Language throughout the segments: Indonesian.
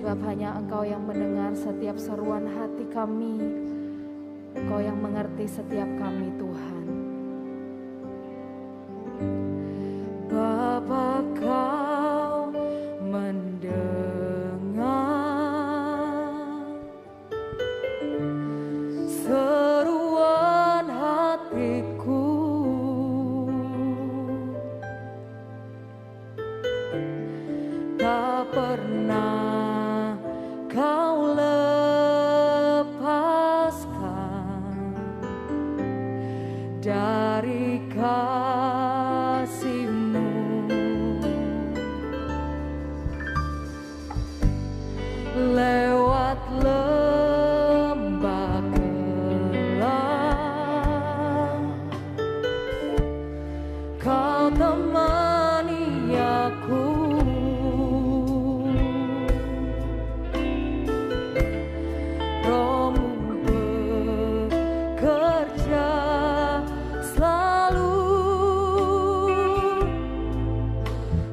Sebab hanya Engkau yang mendengar setiap seruan hati kami, Engkau yang mengerti setiap kami Tuhan. Bapa, Kau mendengar seruan hatiku, tak pernah Kau lepaskan dari kasih-Mu. Lewat lembah gelap, Kau temani aku. Roh-Mu bekerja selalu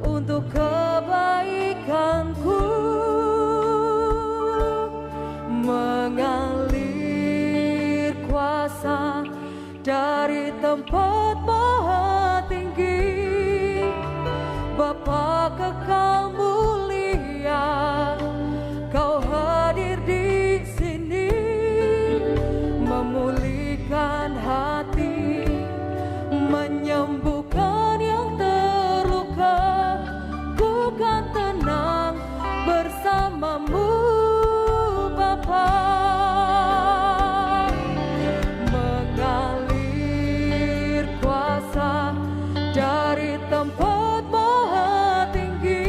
untuk kebaikanku, mengalir kuasa dari tempat maha tinggi. Bapa kekal mulia, Kau hadir di sini, memulihkan hati, menyembuhkan yang terluka. Ku kan tenang bersama-Mu Bapa, mengalir kuasa dari tempat maha tinggi.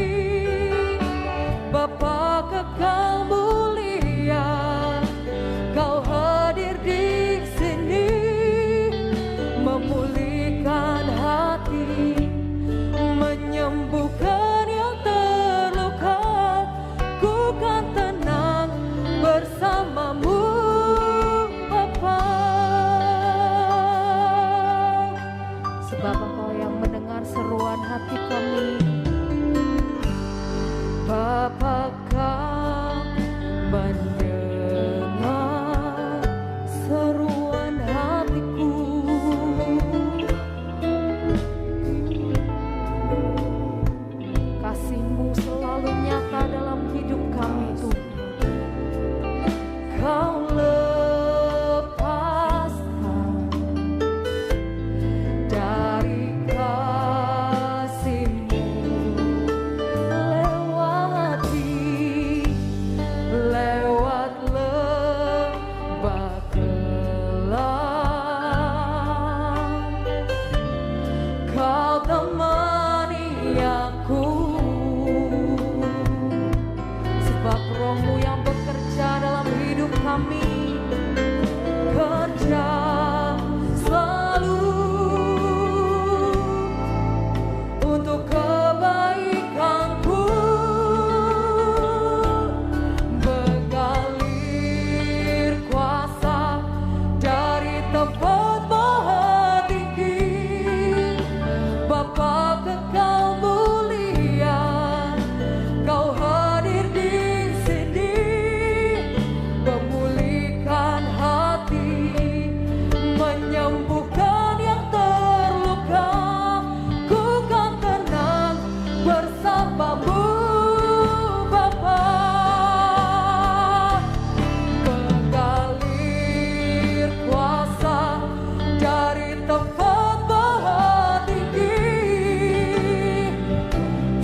Bapa kekal mulia, Kau hadir di sini, memulihkan hati, menyembuhkan yang terluka. Ku kan tenang bersama-Mu Bapa. Sebab Engkau yang mendengar seruan hati kami. Bapa, Kau mendengar seruan hatiku. Kasih-Mu selalu nyata dalam hidup kami Tuhan. Kau lepaskan dari kasih-Mu, lewat lembah gelap, Kau temani aku. Sebab Roh-Mu yang bekerja dalam hidup kami, kerja selalu untuk kebaikanku, mengalir kuasa dari tempat maha tinggi. Bapa kekal mulia, Kau hadir di sini, memulihkan hati, menyembuhkan yang terluka. Ku kan tenang bersama-Mu Bapa, mengalir kuasa dari tempat maha tinggi.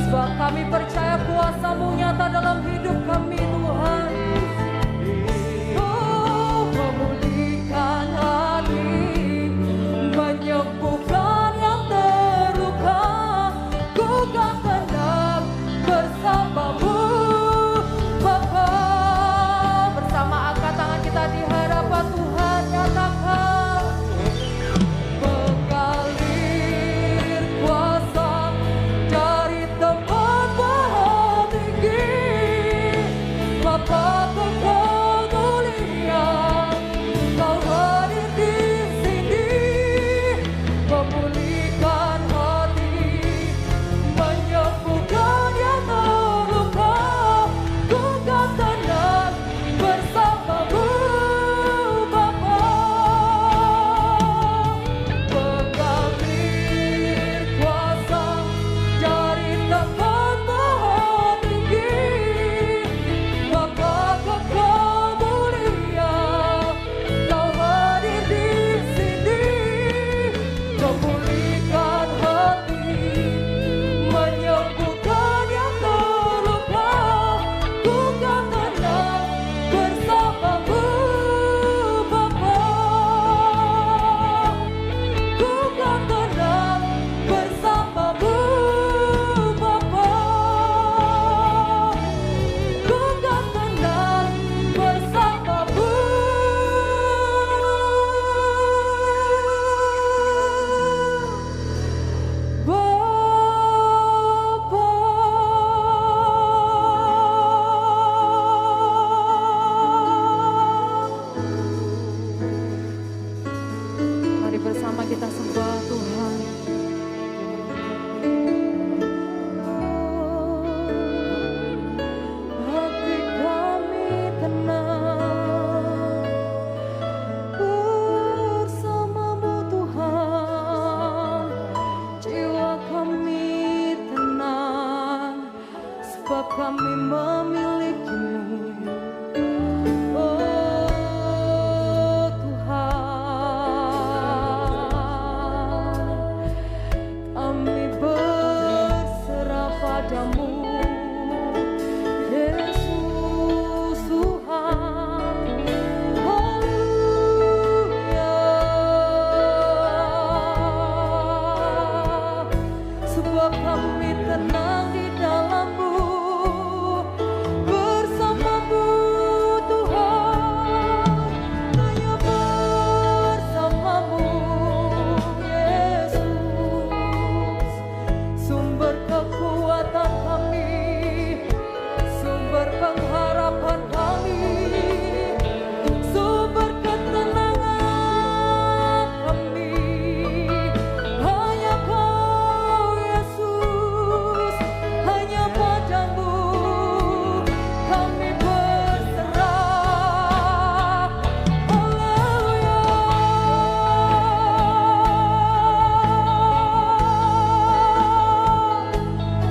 Sebab kami percaya kuasa-Mu nyata dalam hidup kami Tuhan. Oh, memulihkan hati, menyembuhkan yang terluka. Ku kan tenang bersama-Mu Bapa. Bersama angkat tangan kita di hadapan Tuhan, nyatakan mengalir kuasa dari tempat maha tinggi. kami memilikimu. Kami tenang di dalam-Mu, bersama-Mu Tuhan, hanya bersama-Mu Yesus, sumber kekuatan kami, sumber pengharapan kami, sumber ketenangan kami, hanya Kau Yesus, hanya padamu kami berserah. Haleluya.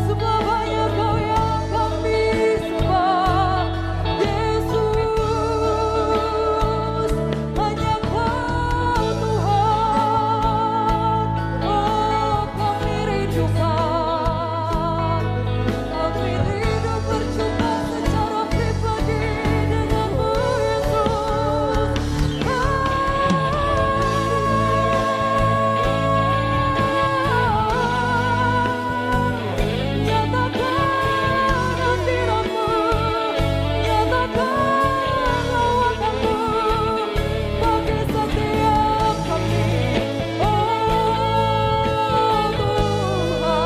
Sebab hanya Kau yang kami sembah Yesus, hanya Kau Tuhan. Oh, kami rindukan, kami rindu berjumpa secara pribadi dengan-Mu Yesus. Nyatakan hadirat-Mu, nyatakan lawatan-Mu bagi setiap kami. Oh Tuhan,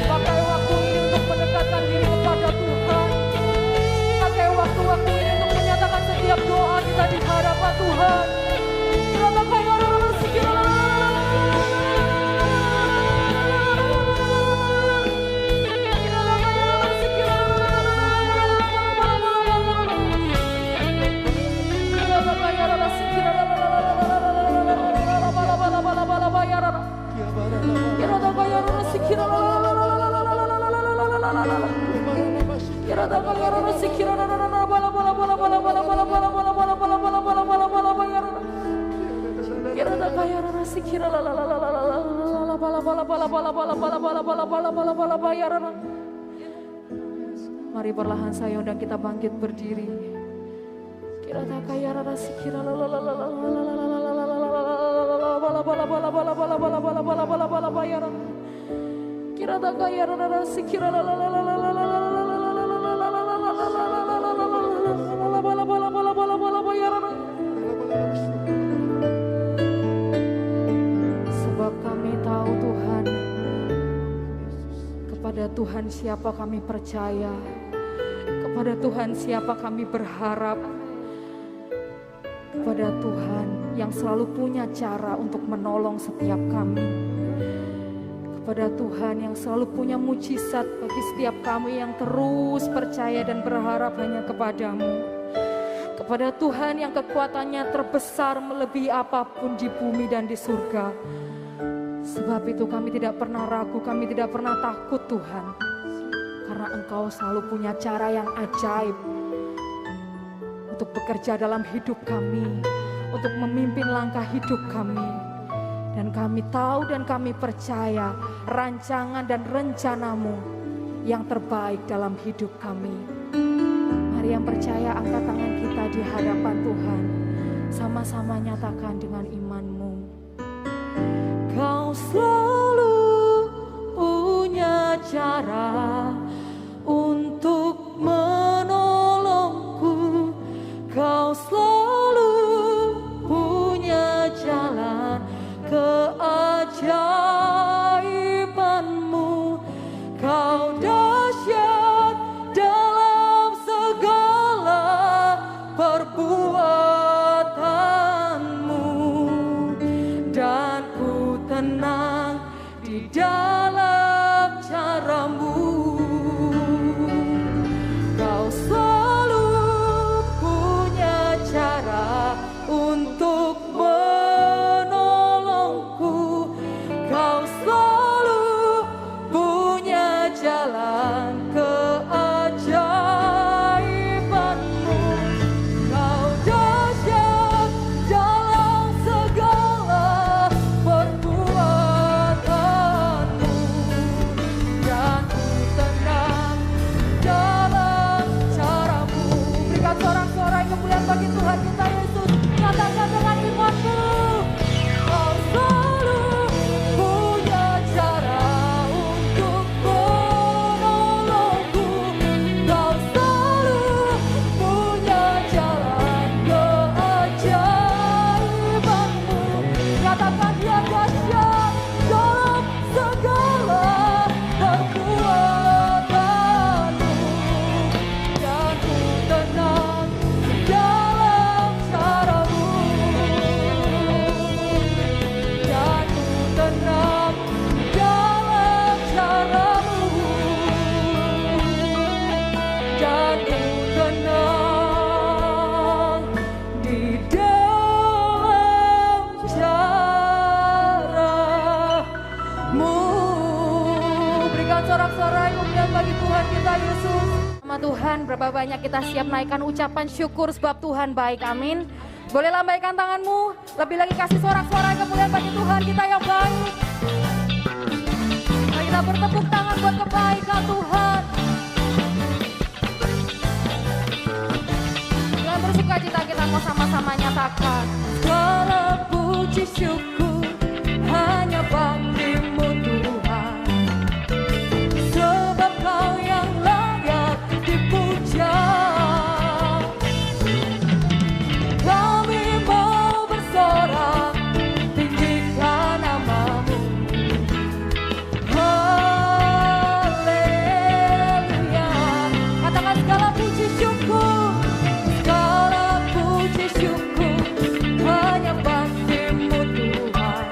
pakai waktu ini untuk mendekatkan diri kepada Tuhan. Pakai waktu-waktu ini untuk menyatakan setiap doa kita di hadapan Tuhan. Mari perlahan saya undang kita bangkit berdiri. Sebab kami tahu Tuhan, kepada Tuhan siapa kami percaya, kepada Tuhan siapa kami berharap, kepada Tuhan yang selalu punya cara untuk menolong setiap kami, kepada Tuhan yang selalu punya mujizat bagi setiap kami yang terus percaya dan berharap hanya kepadamu, kepada Tuhan yang kekuatannya terbesar melebihi apapun di bumi dan di surga. Sebab itu kami tidak pernah ragu, kami tidak pernah takut Tuhan, karena Engkau selalu punya cara yang ajaib untuk bekerja dalam hidup kami, untuk memimpin langkah hidup kami. Dan kami tahu dan kami percaya rancangan dan rencana-Mu yang terbaik dalam hidup kami. Mari yang percaya angkat tangan kita di hadapan Tuhan. Sama-sama nyatakan dengan iman-Mu. Kau selalu punya cara untuk menolongku. Kau selalu punya jalan keajaiban-Mu. Kau dahsyat dalam segala perbuatan-Mu, dan ku tenang di dalam cara-Mu. Kau selalu punya cara untuk menolongku. Kau selalu punya jalan keajaiban-Mu. Kau dahsyat dalam segala perbuatan-Mu, dan ku tenang dalam cara-Mu. Berikan sorak-sorai kemuliaan bagi Tuhan kita Yesus. Nyatakan dengan iman-Mu. Kau selalu punya cara untuk menolongku. Kau selalu punya jalan keajaiban-Mu. Nyatakan Dia dahsyat dalam segala perbuatan-Mu, dan ku tenang dalam cara-Mu, dan ku tenang dalam cara-Mu, dan ku tenang di dalam cara-Mu. Berikan sorak-sorai kemuliaan bagi Tuhan kita Yesus. Nama Tuhan, berapa banyak kita siap naikkan ucapan syukur sebab Tuhan baik, amin. Boleh lambaikan tanganmu, lebih lagi kasih sorak-sorai kemuliaan bagi Tuhan kita yang baik. Mari kita bertepuk tangan buat kebaikan Tuhan. Dengan bersuka cita kita mau sama-sama nyatakan, segala puji syukur hanya bagi-Mu Tuhan, sebab Kau yang layak dipuja. Kami mau bersorak tinggikan nama-Mu. Haleluya. Katakan segala puji syukur hanya bagi-Mu Tuhan,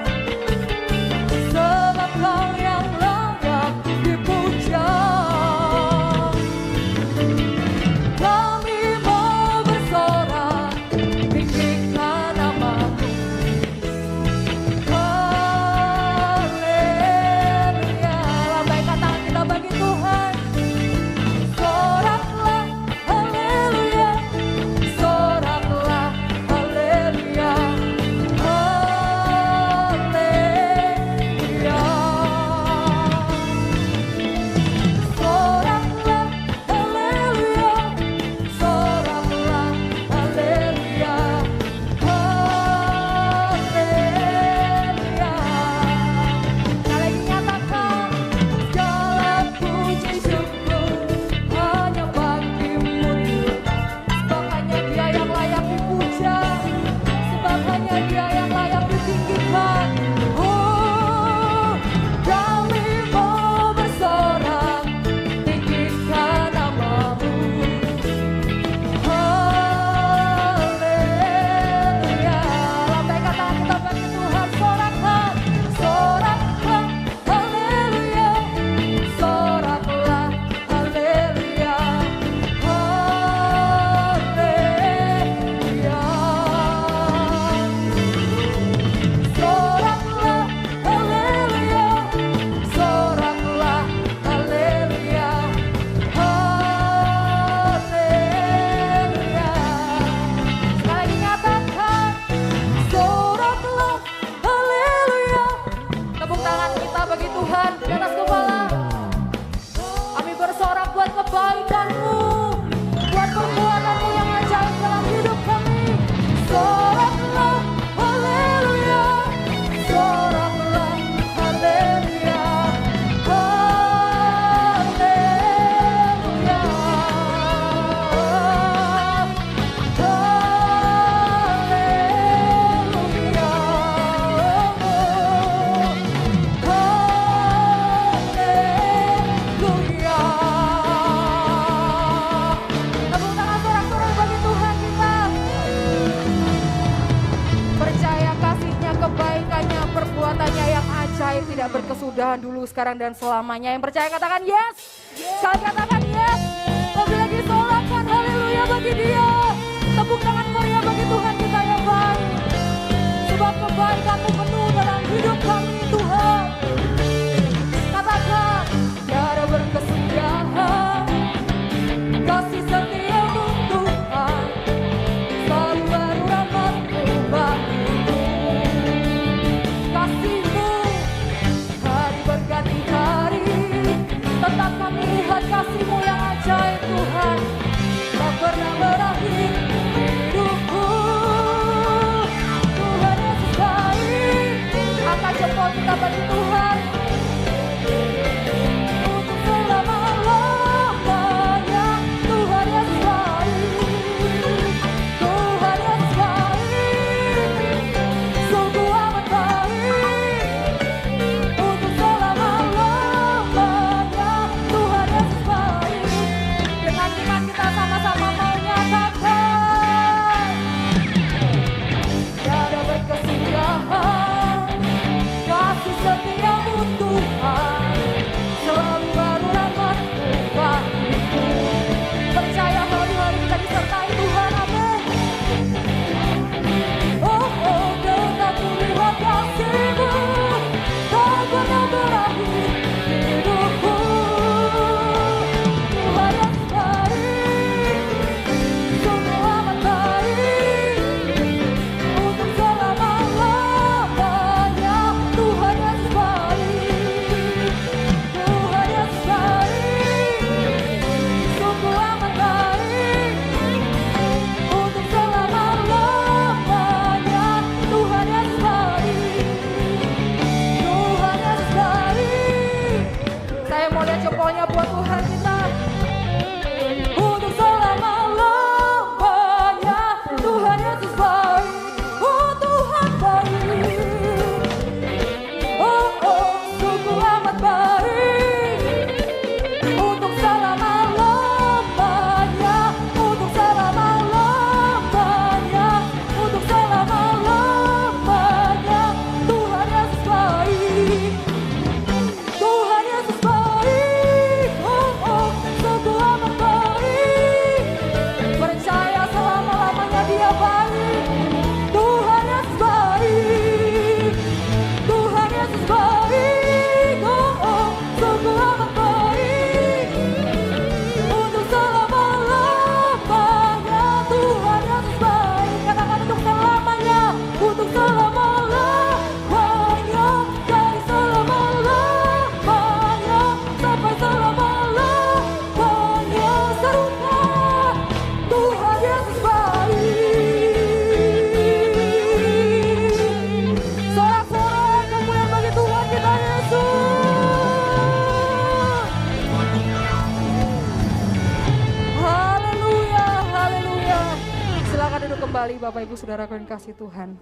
sudahan dulu, sekarang dan selamanya. Yang percaya katakan yes. Sekali katakan yes. Lebih lagi solatkan haleluya bagi Dia. Tepuk tangan meriah bagi Tuhan kita yang baik. Sebab kebaikan-Mu penuh dalam hidup kami Tuhan. Katakan, tiada berkesudahan kasih setia-Mu Tuhan. Selalu baru rahmat-Mu bagiku. Kasih-Mu hari berganti hari. Tetap kami lihat kasih-Mu yang ajaib Tuhan. Tak pernah berakhir hidupku. Tuhan Yesus baik. Angkat jempol kita bagi Tuhan. Untuk selama-lamanya Tuhan Yesus baik. Tuhan Yesus baik. Sungguh amat baik. Untuk selama-lamanya Tuhan Yesus baik. Dengan iman kita sama-sama menyatakan, tiada berkesudahan kasih setia-Mu Tuhan. Selalu baru rahmat-Mu bagiku. Percaya bahwa di hari kita disertai Tuhan, amin. Oh, oh, tetap kulihat kasih-Mu tak pernah berakhir hidupku. Tuhan Yesus baik. Sungguh amat baik. Untuk selama-lamanya Tuhan Yesus baik. Tuhan Yesus baik. Sungguh amat baik. Untuk selama-lamanya Tuhan Yesus baik. Tuhan Yesus baik. Saya mau lihat jempolnya buat Tuhan kita. Untuk selama-lamanya Tuhan Yesus baik. Oh, Tuhan baik. Oh, oh, sungguh amat baik. Untuk selama-lamanya. Untuk selama-lamanya. Untuk selama-lamanya Tuhan Yesus baik. Tuhan Yesus baik. Oh, oh, sungguh amat baik. Percaya selama-lamanya Dia baik. Tuhan Yesus baik. Tuhan Yesus baik. Oh, oh, sungguh amat baik. Untuk selama-lamanya Tuhan Yesus baik. Katakan untuk selamanya. Untuk selama-lamanya. Dari selama-lamanya sampai selama-lamanya. Serukan Tuhan Yesus baik. Sorak-sorai kemuliaan bagi Tuhan kita Yesus. Haleluya, haleluya. Silakan duduk kembali Bapak Ibu Saudara yang kasih Tuhan.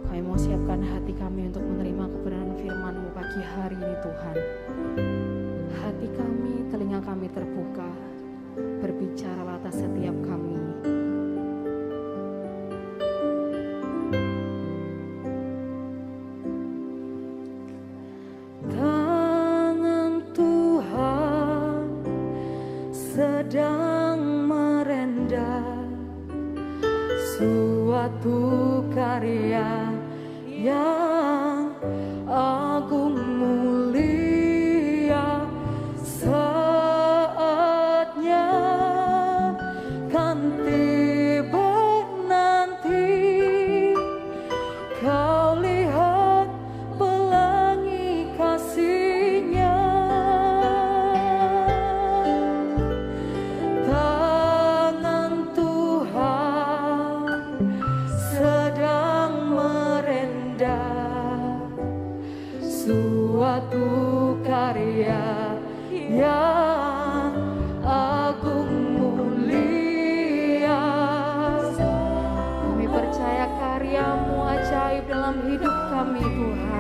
Kami mau siapkan hati kami untuk menerima kebenaran firman-Mu pagi hari ini Tuhan. Hati kami, telinga kami terbuka. Berbicaralah atas setiap kami. Tangan Tuhan sedang merendam suatu karya yang agung mulia. Saatnya kan tiba nanti, kau lihat pelangi kasih-Nya. Tangan Tuhan sedang merendam suatu karya yang agung mulia. Kami percaya karya-Mu ajaib dalam hidup kami Tuhan.